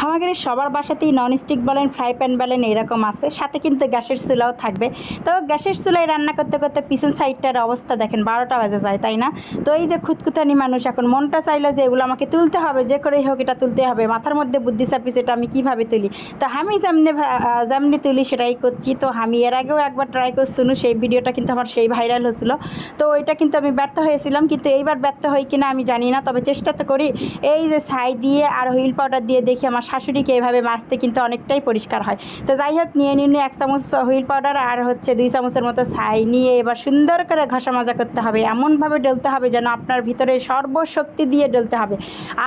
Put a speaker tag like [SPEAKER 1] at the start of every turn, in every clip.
[SPEAKER 1] আমাদের সবার বাসাতেই ননস্টিক বলেন, ফ্রাই প্যান বলেন, এরকম আছে, সাথে কিন্তু গ্যাসের চুলাও থাকবে। তো গ্যাসের চুলায় রান্না করতে করতে পিছন সাইডটার অবস্থা দেখেন, 12টা বাজে যায়, তাই না? তো এই যে খুঁতখুতানি মানুষ, এখন মনটা চাইলো যে এগুলো আমাকে তুলতে হবে, যে করেই হোক এটা তুলতে হবে, মাথার মধ্যে বুদ্ধি চাপিছে এটা আমি কীভাবে তুলি। তো আমি যেমনি তুলি সেটাই করছি। তো আমি এর আগেও একবার ট্রাই করছিলাম, সেই ভিডিওটা কিন্তু আমার সেই ভাইরাল হয়েছিল। তো ওইটা কিন্তু আমি ব্যর্থ হয়েছিলাম, কিন্তু এইবার ব্যর্থ হই কিনা আমি জানি না, তবে চেষ্টা তো করি। এই যে ছাই দিয়ে আর হুইল পাউডার দিয়ে দেখি আমার শাশুড়িকে এইভাবে মাজতে কিন্তু অনেকটাই পরিষ্কার হয়। তো যাই হোক, নিয়ে 1 চামচ হুইল পাউডার আর 2 চামচের মতো ছাই নিয়ে এবার সুন্দর করে ঘষা মাজা করতে হবে। এমনভাবে ডলতে হবে যেন আপনার ভিতরে সর্বশক্তি দিয়ে ডলতে হবে,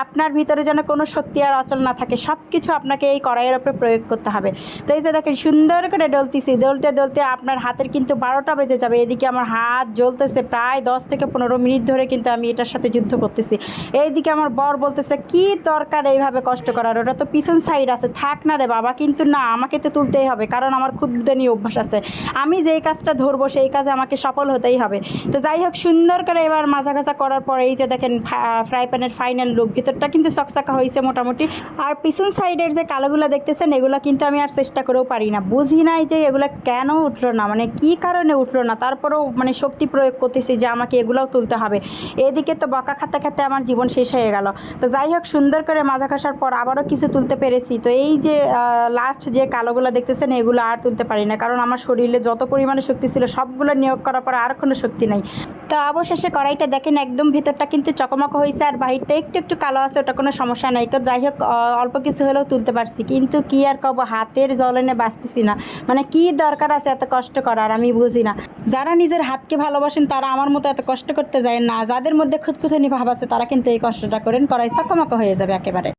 [SPEAKER 1] আপনার ভিতরে যেন কোনো শক্তি আর অচল না থাকে, সব কিছু আপনাকে এই কড়াইয়ের ওপরে প্রয়োগ করতে হবে। তো এই যে দেখেন সুন্দর করে ডলতেছি, ডলতে ডলতে আপনার হাতের কিন্তু 12টা বেজে যাবে। এদিকে আমার হাত জ্বলতেছে, প্রায় 10 থেকে 15 মিনিট ধরে কিন্তু আমি এটার সাথে যুদ্ধ করতেছি। এইদিকে আমার বর বলতেছে কি দরকার এইভাবে কষ্ট করার, ওটা তো পিছন সাইড আছে, থাক না রে বাবা। কিন্তু না, আমাকে তো তুলতেই হবে, কারণ আমার ক্ষুদ্রানি অভ্যাস আছে, আমি যেই কাজটা ধরবো সেই কাজে আমাকে সফল হতেই হবে। তো যাই হোক, সুন্দর করে এবার মাজা ঘাসা করার পরে এই যে দেখেন ফ্রাই প্যানের ফাইনাল লুক, ভিতরটা কিন্তু চকচকা হয়েছে মোটামুটি। আর পিছন সাইডের যে কালোগুলো দেখতেছেন এগুলো কিন্তু আমি আর চেষ্টা করেও পারি না, বুঝি নাই যে এগুলো কেন উঠলো না, মানে কি কারণে উঠলো না। তারপরেও মানে শক্তি প্রয়োগ করতেছি যে আমাকে এগুলোও তুলতে হবে। এদিকে তো বকা খাতে খাতে আমার জীবন শেষ হয়ে গেল। তো যাই হোক, সুন্দর করে মাজা ঘষার পর আবারও কিছু তুলতে পেরেছি। তো এই যে লাস্ট যে কালোগুলো দেখতেছেন এগুলো আর তুলতে পারি না, কারণ আমার শরীরে যত পরিমাণে শক্তি ছিল সবগুলো নিয়োগ করার পর আর কোনো শক্তি নাই। তো অবশেষে কড়াইটা দেখেন একদম ভিতরটা কিন্তু চকমক হয়েছে, আর বাহিরটা একটু একটু কালো আছে, ওটা কোনো সমস্যা নাই। তো যাই হোক, অল্প কিছু হলেও তুলতে পারছি, কিন্তু কি আর কব, হাতের জ্বলনে বাঁচতেছি না। মানে কি দরকার আছে এত কষ্ট করার, আমি বুঝি না। যারা নিজের হাতকে ভালোবাসেন তারা আমার মতো এত কষ্ট করতে যায় না, যাদের মধ্যে খুঁতখুঁতানি ভাব আছে তারা কিন্তু এই কষ্টটা করেন, কড়াই চকমক হয়ে যাবে একেবারে।